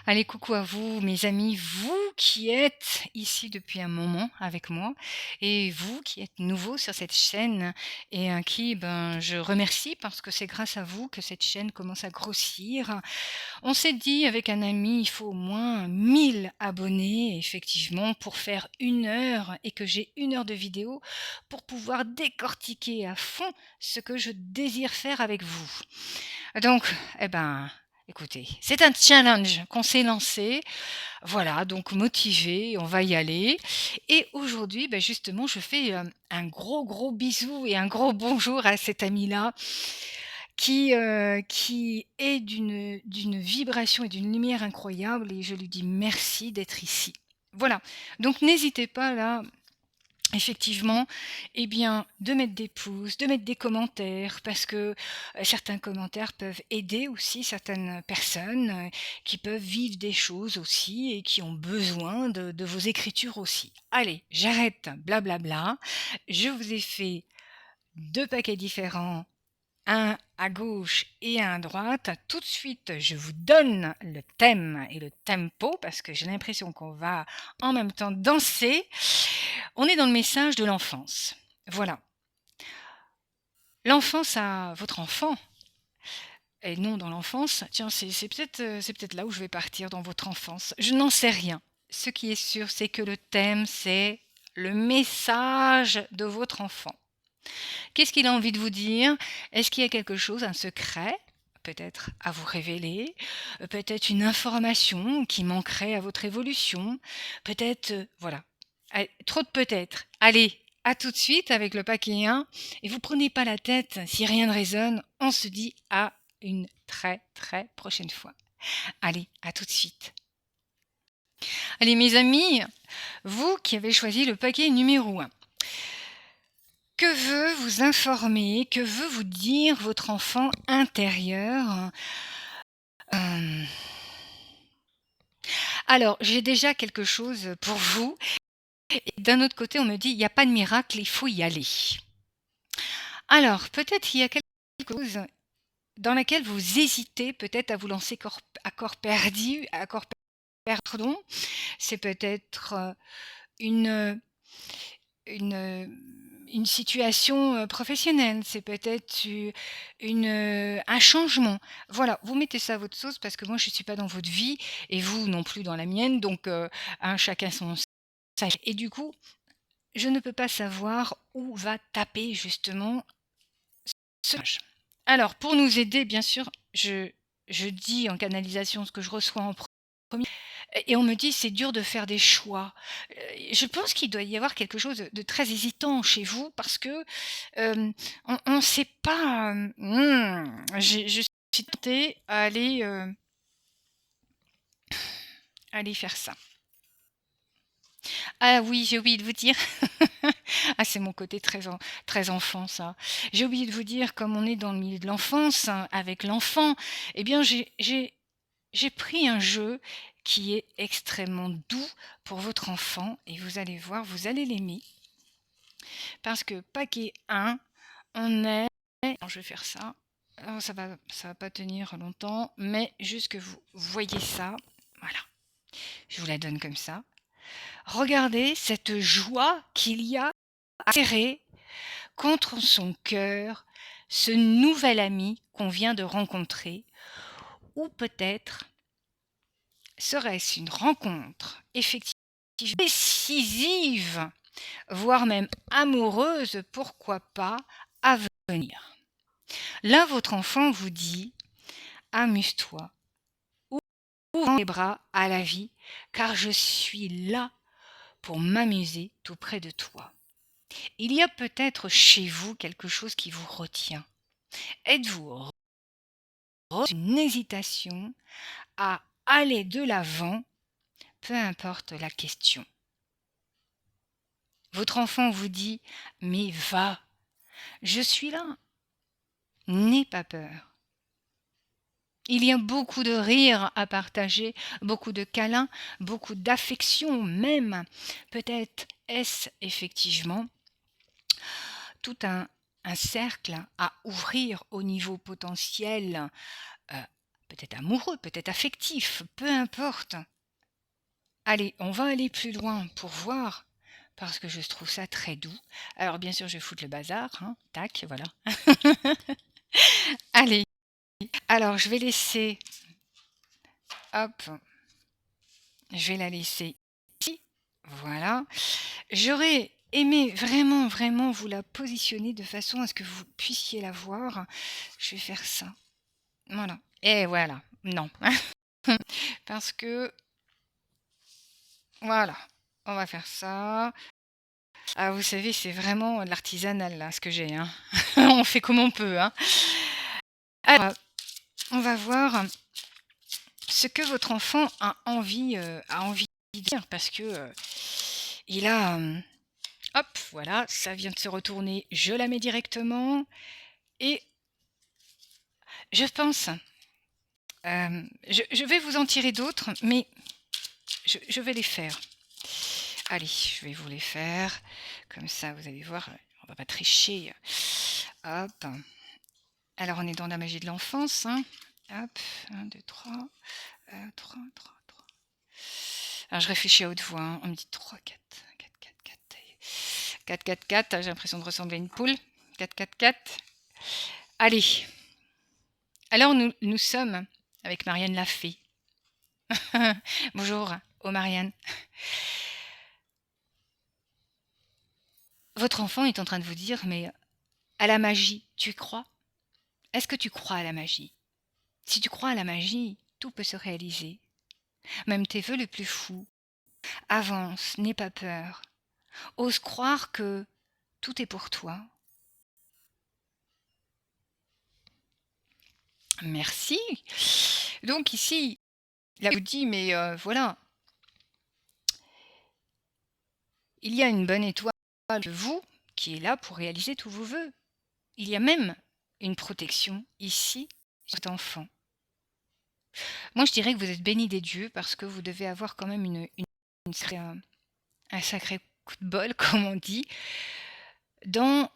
Allez, coucou à vous, mes amis, vous qui êtes ici depuis un moment avec moi et vous qui êtes nouveaux sur cette chaîne et à qui je remercie parce que c'est grâce à vous que cette chaîne commence à grossir. On s'est dit avec un ami, il faut au moins 1000 abonnés, effectivement, pour faire 1 heure et que j'ai 1 heure de vidéo pour pouvoir décortiquer à fond ce que je désire faire avec vous. Donc, écoutez, c'est un challenge qu'on s'est lancé. Voilà, donc motivé, on va y aller. Et aujourd'hui, justement, je fais un gros, gros bisou et un gros bonjour à cet ami-là qui est d'une vibration et d'une lumière incroyable et je lui dis merci d'être ici. Voilà, donc n'hésitez pas là effectivement, de mettre des pouces, de mettre des commentaires parce que, certains commentaires peuvent aider aussi certaines personnes, qui peuvent vivre des choses aussi et qui ont besoin de vos écritures aussi. Allez, j'arrête blablabla. Je vous ai fait 2 paquets différents, un à gauche et un à droite. Tout de suite, je vous donne le thème et le tempo parce que j'ai l'impression qu'on va en même temps danser. On est dans le message de l'enfance. Voilà. L'enfance à votre enfant et non dans l'enfance. Tiens, c'est peut-être là où je vais partir dans votre enfance. Je n'en sais rien. Ce qui est sûr, c'est que le thème, c'est le message de votre enfant. Qu'est-ce qu'il a envie de vous dire? Est-ce qu'il y a quelque chose, un secret, peut-être à vous révéler? Peut-être une information qui manquerait à votre évolution? Peut-être, voilà. Trop de peut-être. Allez, à tout de suite avec le paquet 1 et vous prenez pas la tête si rien ne résonne, on se dit à une très, très prochaine fois. Allez, à tout de suite. Allez mes amis, vous qui avez choisi le paquet numéro 1. Que veut vous informer, que veut vous dire votre enfant intérieur? Hem, alors j'ai déjà quelque chose pour vous et d'un autre côté on me dit: «Il y a pas de miracle, il faut y aller». Alors peut-être il y a quelque chose dans laquelle vous hésitez peut-être à vous lancer à corps perdu à corps pardon. C'est peut-être, une, une, une situation, professionnelle, c'est peut-être un changement. Voilà, vous mettez ça à votre sauce parce que moi je ne suis pas dans votre vie et vous non plus dans la mienne donc hein, chacun son sac et du coup, je ne peux pas savoir où va taper justement ce message. Alors pour nous aider bien sûr, je dis en canalisation ce que je reçois en premier. Et on me dit: «C'est dur de faire des choix». Je pense qu'il doit y avoir quelque chose de très hésitant chez vous parce que, on ne sait pas, je suis tentée à aller faire ça. Ah oui, j'ai oublié de vous dire ah c'est mon côté très enfant ça. J'ai oublié de vous dire comme on est dans le milieu de l'enfance, hein, avec l'enfant, eh bien j'ai pris un jeu qui est extrêmement doux pour votre enfant et vous allez voir, vous allez l'aimer. Parce que paquet 1, on est alors je vais faire ça. Alors ça va pas tenir longtemps, mais juste que vous voyez ça. Voilà, je vous la donne comme ça. Regardez cette joie qu'il y a à serrer contre son cœur ce nouvel ami qu'on vient de rencontrer ou peut-être serait-ce une rencontre effectivement décisive, voire même amoureuse, pourquoi pas, à venir. Là, votre enfant vous dit: «Amuse-toi, ouvre les bras à la vie, car je suis là pour m'amuser tout près de toi». Il y a peut-être chez vous quelque chose qui vous retient. Êtes-vous une hésitation à aller de l'avant, peu importe la question? Votre enfant vous dit: «Mais va, je suis là, n'aie pas peur». Il y a beaucoup de rires à partager, beaucoup de câlins, beaucoup d'affection même. Peut-être est-ce effectivement tout un cercle à ouvrir au niveau potentiel, heu, peut-être amoureux, peut-être affectif, peu importe. Allez, on va aller plus loin pour voir, parce que je trouve ça très doux. Alors bien sûr, je vais foutre le bazar, hein, tac, voilà. Allez, alors je vais laisser, hop, je vais la laisser ici, voilà. J'aurais aimé vraiment, vraiment vous la positionner de façon à ce que vous puissiez la voir. Je vais faire ça, voilà. Et voilà, non, parce que, voilà, on va faire ça. Ah, vous savez, c'est vraiment de l'artisanal là, ce que j'ai, hein. On fait comme on peut, hein. Alors, on va voir ce que votre enfant a envie de dire parce que, il a, hop, voilà, ça vient de se retourner, je la mets directement et je pense, je vais vous en tirer d'autres, mais je vais les faire. Allez, je vais vous les faire, comme ça vous allez voir, on va pas tricher. Hop. Alors on est dans la magie de l'enfance, hein. Hop, 1, 2, 3, 3, 3, 3. Alors je réfléchis à haute voix, hein. On me dit 3, 4, 4, 4, 4. 4, 4, 4, j'ai l'impression de ressembler à une poule. 4, 4, 4. Allez. Alors nous sommes avec Marianne la fée. Bonjour, oh Marianne. Votre enfant est en train de vous dire, mais à la magie, tu y crois? Est-ce que tu crois à la magie? Si tu crois à la magie, tout peut se réaliser. Même tes vœux les plus fous. Avance, n'aie pas peur. Ose croire que tout est pour toi. Merci. Donc ici, là vous dit, mais voilà, il y a une bonne étoile de vous qui est là pour réaliser tous vos vœux. Il y a même une protection ici sur cet enfant. Moi, je dirais que vous êtes béni des dieux parce que vous devez avoir quand même un sacré coup de bol, comme on dit, dans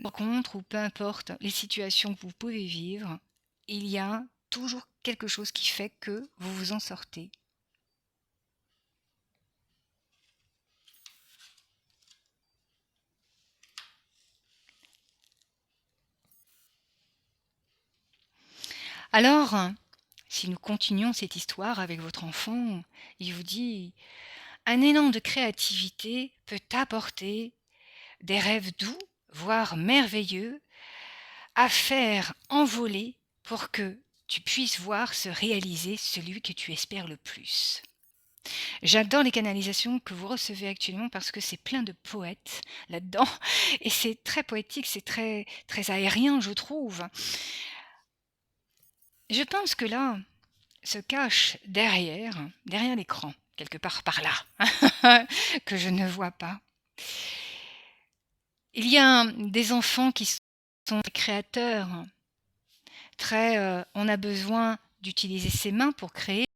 rencontre ou peu importe les situations que vous pouvez vivre, il y a toujours quelque chose qui fait que vous vous en sortez. Alors, si nous continuons cette histoire avec votre enfant, il vous dit, un élan de créativité peut apporter des rêves doux, voire merveilleux, à faire envoler pour que tu puisses voir se réaliser celui que tu espères le plus. J'adore les canalisations que vous recevez actuellement parce que c'est plein de poètes là-dedans et c'est très poétique, c'est très, très aérien, je trouve. Je pense que là se cache derrière l'écran, quelque part par là, que je ne vois pas. Il y a des enfants qui sont des créateurs, très, on a besoin d'utiliser ses mains pour créer.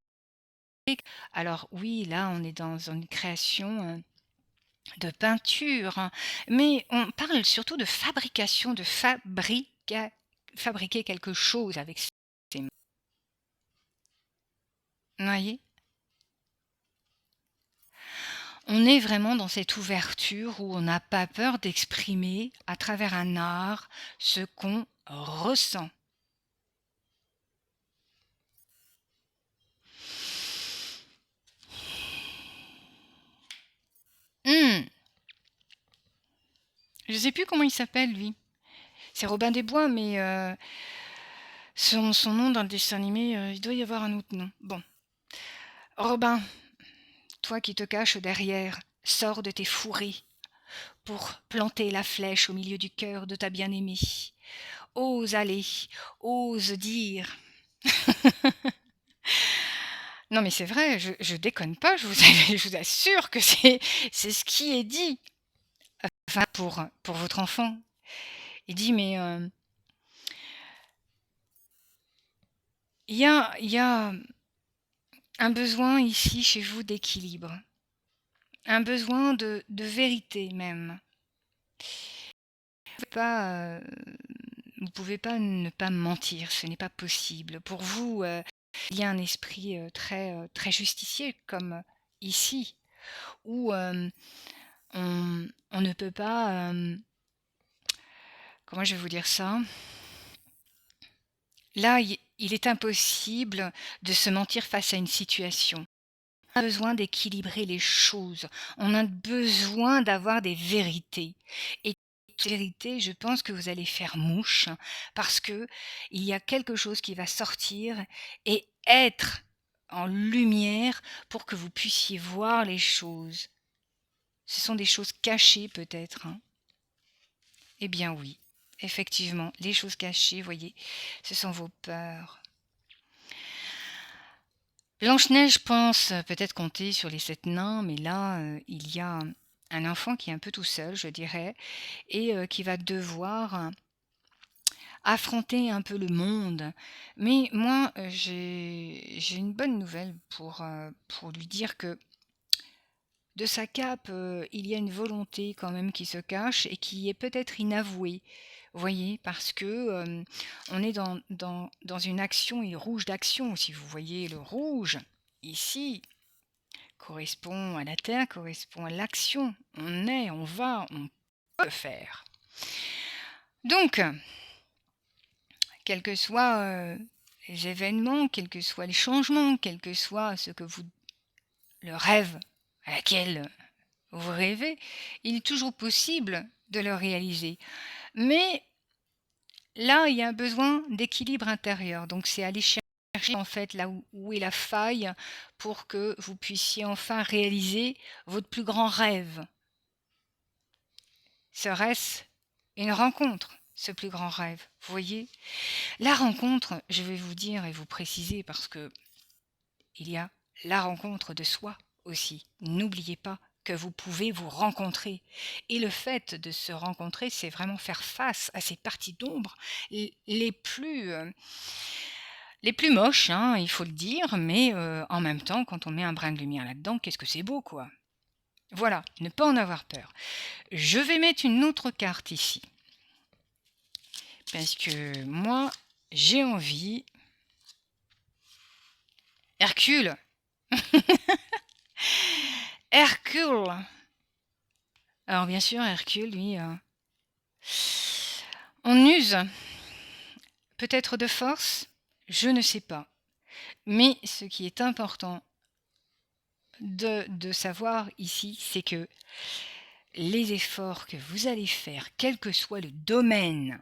Alors oui, là, on est dans une création de peinture, hein, mais on parle surtout de fabrication, de fabriquer quelque chose avec ses mains. Vous voyez? On est vraiment dans cette ouverture où on n'a pas peur d'exprimer à travers un art ce qu'on ressent. Hmm, je sais plus comment il s'appelle lui. C'est Robin des Bois, mais son nom dans le dessin animé, il doit y avoir un autre nom. Bon, Robin, toi qui te caches derrière, sors de tes fourrés pour planter la flèche au milieu du cœur de ta bien-aimée. Ose aller, ose dire. Non mais c'est vrai, je déconne pas, je vous assure que c'est ce qui est dit. Enfin, pour votre enfant. Il dit, mais il y a un besoin ici chez vous d'équilibre, un besoin de vérité même. Pas, Vous ne pouvez pas ne pas mentir, ce n'est pas possible. Pour vous, il y a un esprit, très justicier comme, ici, où, on ne peut pas, comment je vais vous dire ça? Là, il est impossible de se mentir face à une situation. On a besoin d'équilibrer les choses. On a besoin d'avoir des vérités. Et toute vérité, je pense que vous allez faire mouche parce que il y a quelque chose qui va sortir et être en lumière pour que vous puissiez voir les choses. Ce sont des choses cachées peut-être, hein. Eh bien oui, effectivement, les choses cachées, voyez, ce sont vos peurs. Blanche-Neige pense peut-être compter sur les 7 nains, mais là, il y a un enfant qui est un peu tout seul, je dirais, et qui va devoir affronter un peu le monde. Mais moi, j'ai une bonne nouvelle pour lui dire que de sa cape, il y a une volonté quand même qui se cache et qui est peut-être inavouée. Vous voyez? Parce que, on est dans une action et rouge d'action. Si vous voyez le rouge, ici, correspond à la terre, correspond à l'action. On est, on va, on peut faire. Donc, quels que soient, les événements, quels que soient les changements, quel que soit ce que vous le rêve à laquelle vous rêvez, il est toujours possible de le réaliser. Mais là, il y a un besoin d'équilibre intérieur. Donc, c'est aller chercher en fait là où est la faille pour que vous puissiez enfin réaliser votre plus grand rêve. Serait-ce une rencontre, ce plus grand rêve? Vous voyez? La rencontre, je vais vous dire et vous préciser parce que il y a la rencontre de soi aussi. N'oubliez pas que vous pouvez vous rencontrer. Et le fait de se rencontrer, c'est vraiment faire face à ces parties d'ombre les plus moches, hein, il faut le dire, mais en même temps, quand on met un brin de lumière là-dedans, qu'est-ce que c'est beau, quoi. Voilà, ne pas en avoir peur. Je vais mettre une autre carte ici. Parce que moi, j'ai envie. Hercule. Hercule. Alors bien sûr, Hercule, lui, on use peut-être de force, je ne sais pas. Mais ce qui est important de savoir ici, c'est que les efforts que vous allez faire, quel que soit le domaine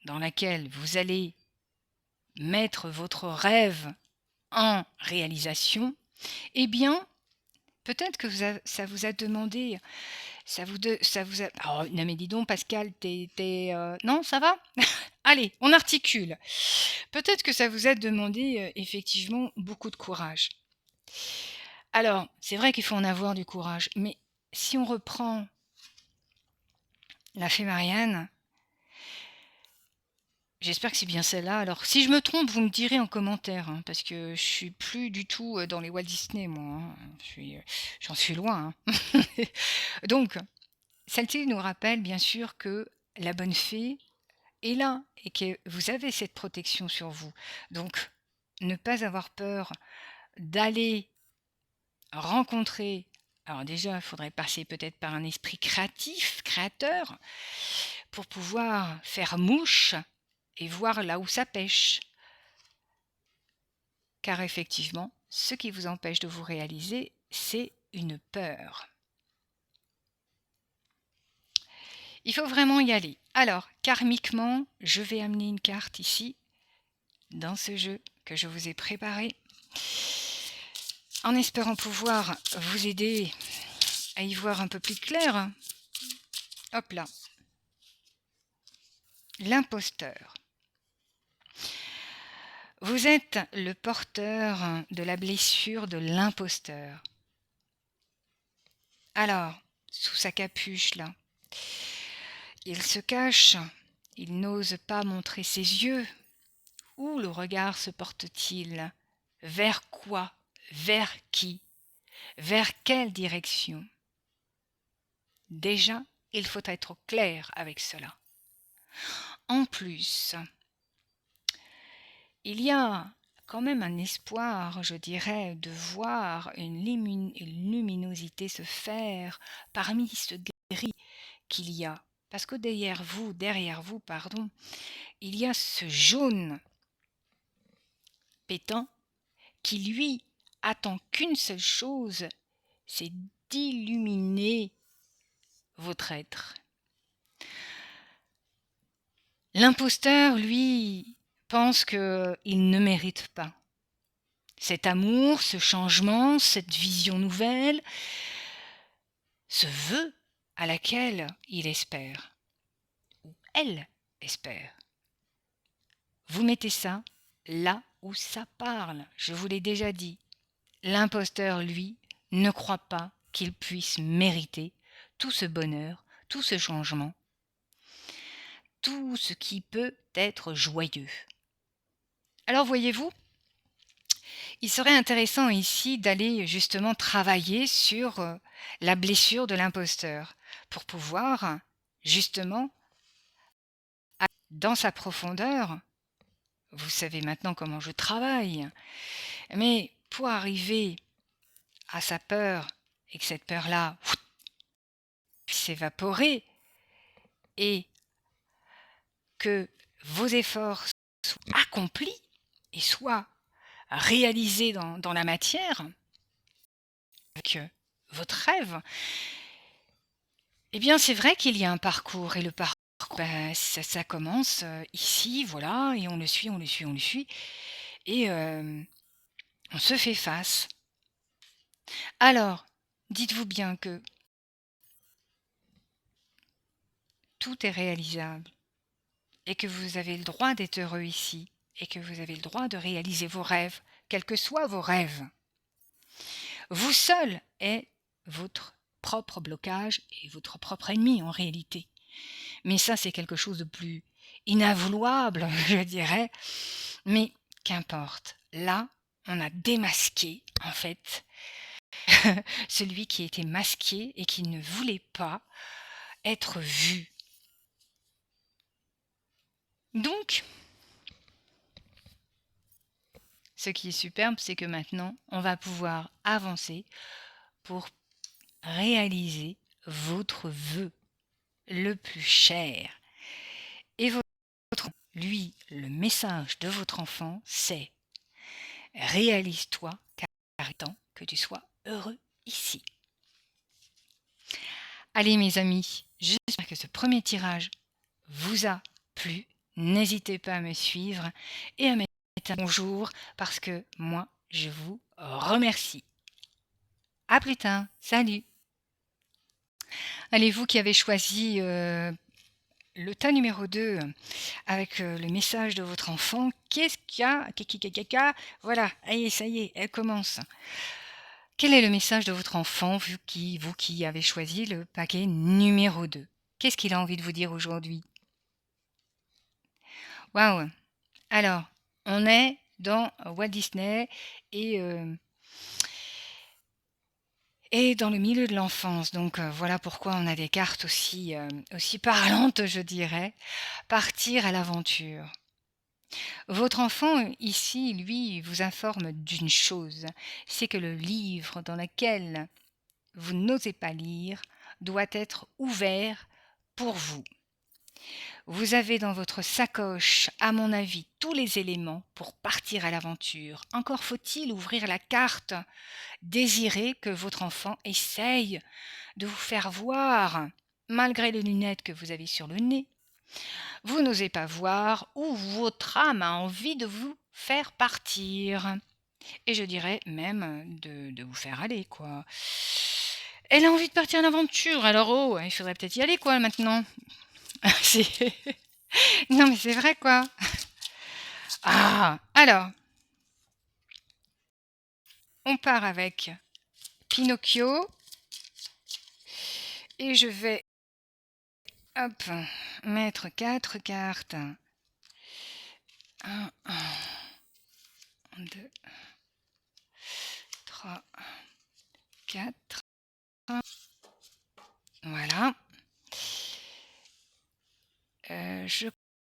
dans lequel vous allez mettre votre rêve en réalisation, eh bien, peut-être que ça vous a demandé, ça vous a... Oh, non mais dis donc Pascal, non, ça va? Allez, on articule. Peut-être que ça vous a demandé effectivement beaucoup de courage. Alors, c'est vrai qu'il faut en avoir du courage, mais si on reprend la fée Marianne, j'espère que c'est bien celle-là. Alors, si je me trompe, vous me direz en commentaire, hein, parce que je suis plus du tout dans les Walt Disney, moi, hein. J'en suis loin, hein. Donc, celle-ci nous rappelle bien sûr que la bonne fée est là et que vous avez cette protection sur vous. Donc, ne pas avoir peur d'aller rencontrer. Alors déjà, il faudrait passer peut-être par un esprit créatif, créateur, pour pouvoir faire mouche et voir là où ça pêche. Car effectivement, ce qui vous empêche de vous réaliser, c'est une peur. Il faut vraiment y aller. Alors, karmiquement, je vais amener une carte ici, dans ce jeu que je vous ai préparé, en espérant pouvoir vous aider à y voir un peu plus clair. Hop là. L'imposteur. Vous êtes le porteur de la blessure de l'imposteur. Alors, sous sa capuche là, il se cache, il n'ose pas montrer ses yeux. Où le regard se porte-t-il? Vers quoi? Vers qui? Vers quelle direction? Déjà, il faut être clair avec cela. en plus, il y a quand même un espoir, je dirais, de voir une luminosité se faire parmi ce gris qu'il y a. Parce que derrière vous, pardon, il y a ce jaune pétant qui, lui, attend qu'une seule chose, c'est d'illuminer votre être. L'imposteur, lui, pense qu'il ne mérite pas cet amour, ce changement, cette vision nouvelle, ce vœu à laquelle il espère, ou elle espère. Vous mettez ça là où ça parle, je vous l'ai déjà dit. L'imposteur, lui, ne croit pas qu'il puisse mériter tout ce bonheur, tout ce changement, tout ce qui peut être joyeux. Alors voyez-vous, il serait intéressant ici d'aller justement travailler sur la blessure de l'imposteur pour pouvoir justement, dans sa profondeur, vous savez maintenant comment je travaille, mais pour arriver à sa peur et que cette peur-là puisse s'évaporer et que vos efforts soient accomplis et soient réalisés dans la matière, avec votre rêve, eh bien c'est vrai qu'il y a un parcours et le parcours, ça commence ici, voilà, et on le suit, on le suit, on le suit, et on se fait face. Alors, dites-vous bien que tout est réalisable et que vous avez le droit d'être heureux ici et que vous avez le droit de réaliser vos rêves, quels que soient vos rêves. Vous seul êtes votre propre blocage et votre propre ennemi en réalité. Mais ça, c'est quelque chose de plus inavouable, je dirais. Mais qu'importe. Là, on a démasqué, en fait, celui qui était masqué et qui ne voulait pas être vu. Donc, ce qui est superbe, c'est que maintenant, on va pouvoir avancer pour réaliser votre vœu le plus cher. Et lui, le message de votre enfant, c'est « Réalise-toi, car il est temps que tu sois heureux ici ». Allez mes amis, j'espère que ce premier tirage vous a plu. N'hésitez pas à me suivre et à mettre un bonjour parce que moi, je vous remercie. À plus tard, salut. Allez, vous qui avez choisi le tas numéro 2 avec le message de votre enfant, qu'est-ce qu'il y a? Voilà, allez, ça y est, elle commence. Quel est le message de votre enfant, vous qui avez choisi le paquet numéro 2? Qu'est-ce qu'il a envie de vous dire aujourd'hui? Waouh! Alors, on est dans Walt Disney et dans le milieu de l'enfance. Donc voilà pourquoi on a des cartes aussi parlantes, je dirais. Partir à l'aventure. Votre enfant, ici, lui, vous informe d'une chose, c'est que le livre dans lequel vous n'osez pas lire doit être ouvert pour vous. Vous avez dans votre sacoche, à mon avis, tous les éléments pour partir à l'aventure. Encore faut-il ouvrir la carte. Désirez que votre enfant essaye de vous faire voir, malgré les lunettes que vous avez sur le nez. Vous n'osez pas voir où votre âme a envie de vous faire partir. Et je dirais même de vous faire aller, quoi. Elle a envie de partir à l'aventure, alors oh, il faudrait peut-être y aller, quoi, maintenant. Non, mais c'est vrai, quoi. Ah, alors, on part avec Pinocchio. Et je vais, hop, mettre 4 cartes. 1, 2, 3, 4. Voilà. Je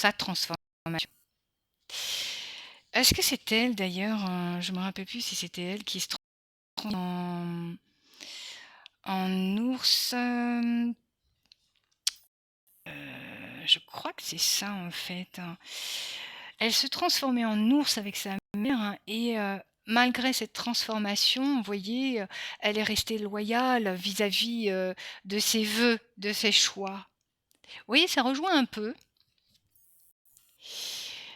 sa transformation. Est-ce que c'est elle d'ailleurs, je me rappelle plus si c'était elle qui se transforme en ours, je crois que c'est ça en fait, hein. Elle se transformait en ours avec sa mère, hein, et malgré cette transformation, vous voyez, elle est restée loyale vis-à-vis, de ses vœux, de ses choix. Vous voyez, ça rejoint un peu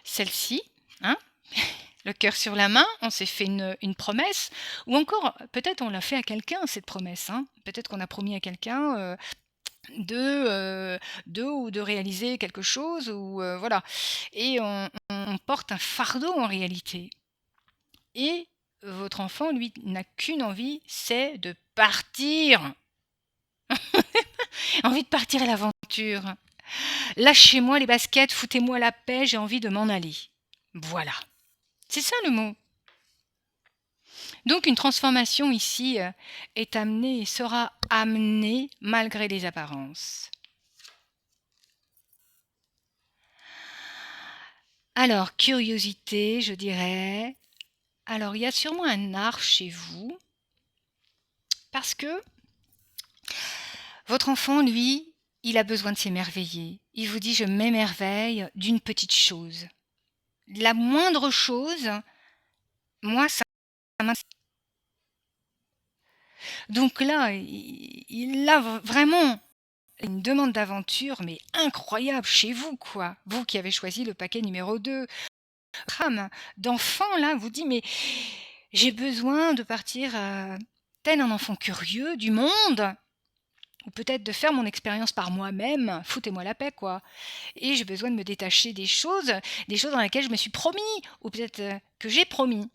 celle-ci, hein? Le cœur sur la main, on s'est fait une promesse, ou encore peut-être on l'a fait à quelqu'un cette promesse, hein. Peut-être qu'on a promis à quelqu'un, de, ou de réaliser quelque chose ou voilà, et on porte un fardeau en réalité, et votre enfant lui n'a qu'une envie, c'est de partir. Envie de partir à l'aventure. «Lâchez-moi les baskets, foutez-moi la paix, j'ai envie de m'en aller». Voilà, c'est ça le mot. Donc une transformation ici, est amenée et sera amenée malgré les apparences. Alors curiosité, je dirais. Alors il y a sûrement un art chez vous, parce que votre enfant, lui, il a besoin de s'émerveiller. Il vous dit: «Je m'émerveille d'une petite chose». La moindre chose, moi ça m'in Donc là, il a vraiment une demande d'aventure, mais incroyable chez vous, quoi. Vous qui avez choisi le paquet numéro 2. Trame d'enfant là vous dit: «Mais j'ai besoin de partir, tel un enfant curieux du monde ou peut-être de faire mon expérience par moi-même, foutez-moi la paix quoi et j'ai besoin de me détacher des choses dans lesquelles je me suis promis ou peut-être, que j'ai promis».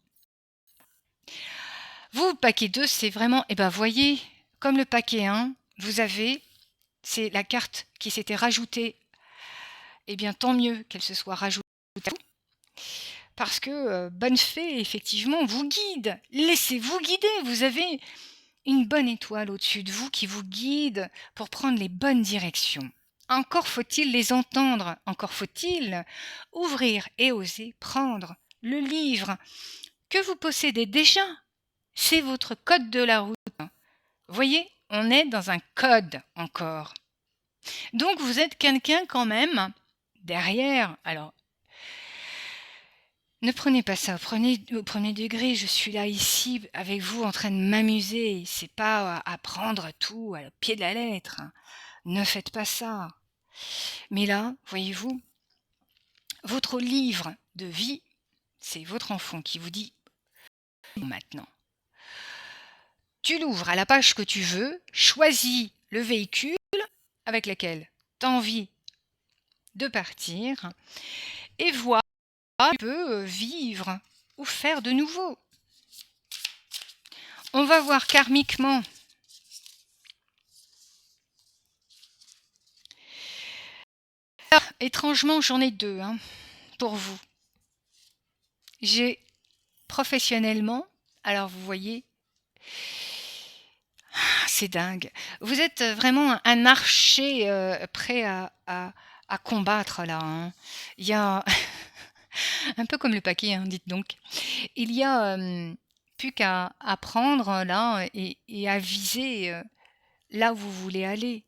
Vous, paquet 2 c'est vraiment et ben, voyez, comme le paquet 1, vous avez c'est la carte qui s'était rajoutée et bien tant mieux qu'elle se soit rajoutée à vous parce que, bonne fée effectivement vous guide. Laissez-vous guider, vous avez une bonne étoile au-dessus de vous qui vous guide pour prendre les bonnes directions. Encore faut-il les entendre, encore faut-il ouvrir et oser prendre le livre que vous possédez déjà. C'est votre code de la route. Voyez, on est dans un code encore. Donc vous êtes quelqu'un quand même derrière. Alors, ne prenez pas ça au premier degré, je suis là ici avec vous en train de m'amuser, c'est pas à prendre tout au pied de la lettre, hein. Ne faites pas ça. Mais là, voyez-vous, votre livre de vie, c'est votre enfant qui vous dit maintenant. Tu l'ouvres à la page que tu veux, choisis le véhicule avec lequel tu as envie de partir et vois tu peux vivre ou faire de nouveau. On va voir karmiquement. Ah, étrangement, j'en ai 2 hein, pour vous. J'ai professionnellement, alors vous voyez, c'est dingue. Vous êtes vraiment un archer prêt à combattre là, hein. Il y a un peu comme le paquet, hein, dites donc. Il y a plus qu'à prendre là et à viser là où vous voulez aller.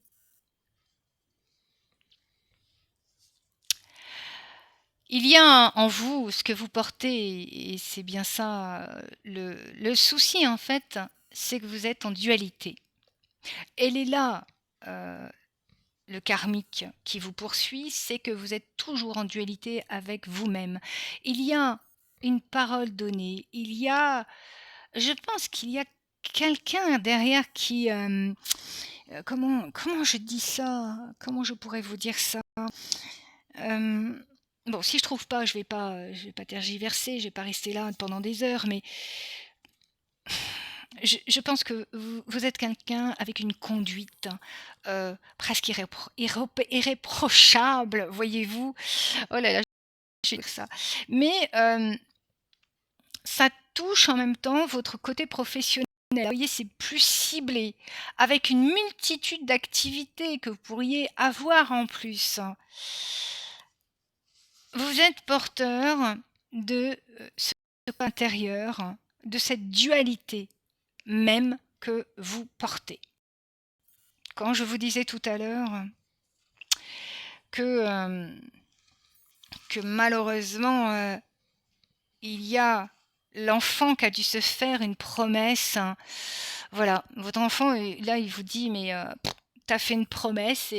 Il y a en vous ce que vous portez et c'est bien ça, le souci en fait, c'est que vous êtes en dualité. Elle est là, heu, le karmique qui vous poursuit, c'est que vous êtes toujours en dualité avec vous-même. Il y a une parole donnée, il y a je pense qu'il y a quelqu'un derrière qui, comment je dis ça? Comment je pourrais vous dire ça? Hem, bon, si je trouve pas, je vais pas tergiverser, je vais pas rester là pendant des heures, mais je pense que vous êtes quelqu'un avec une conduite, presque irréprochable, voyez-vous? Oh là là, je vais dire ça. Mais, ça touche en même temps votre côté professionnel. Vous voyez, c'est plus ciblé, avec une multitude d'activités que vous pourriez avoir en plus. Vous êtes porteur de, ce intérieur, de cette dualité même que vous portez. Quand je vous disais tout à l'heure que, que malheureusement, il y a l'enfant qui a dû se faire une promesse, hein. Voilà, votre enfant là, il vous dit: «Mais, tu as fait une promesse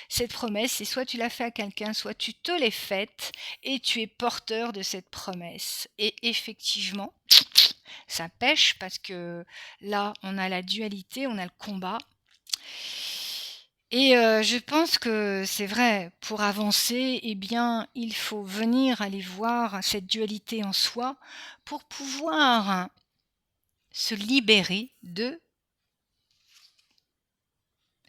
cette promesse, c'est soit tu l'as fait à quelqu'un, soit tu te l'es faite et tu es porteur de cette promesse» et effectivement, ça pêche parce que là, on a la dualité, on a le combat et je pense que c'est vrai, pour avancer, eh bien, il faut venir aller voir cette dualité en soi pour pouvoir se libérer de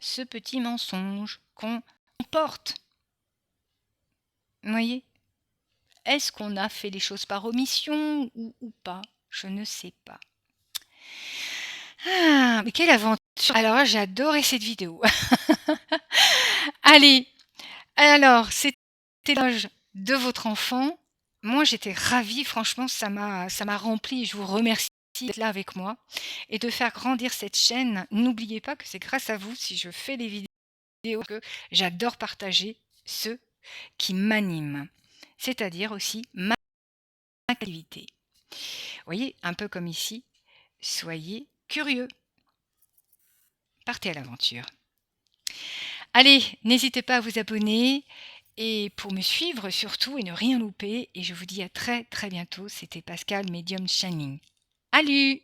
ce petit mensonge qu'on porte. Vous voyez? Est-ce qu'on a fait les choses par omission ou pas? Je ne sais pas. Ah, mais quelle aventure! Alors là, j'ai adoré cette vidéo. Allez, alors, c'était l'éloge de votre enfant. Moi, j'étais ravie, franchement, ça m'a remplie. Je vous remercie d'être là avec moi et de faire grandir cette chaîne. N'oubliez pas que c'est grâce à vous si je fais des vidéos que j'adore partager ceux qui m'animent, c'est-à-dire aussi ma activité. Vous voyez, un peu comme ici, soyez curieux. partez à l'aventure. Allez, n'hésitez pas à vous abonner et pour me suivre surtout et ne rien louper. Et je vous dis à très très bientôt. C'était Pascal Medium Shining. Salut!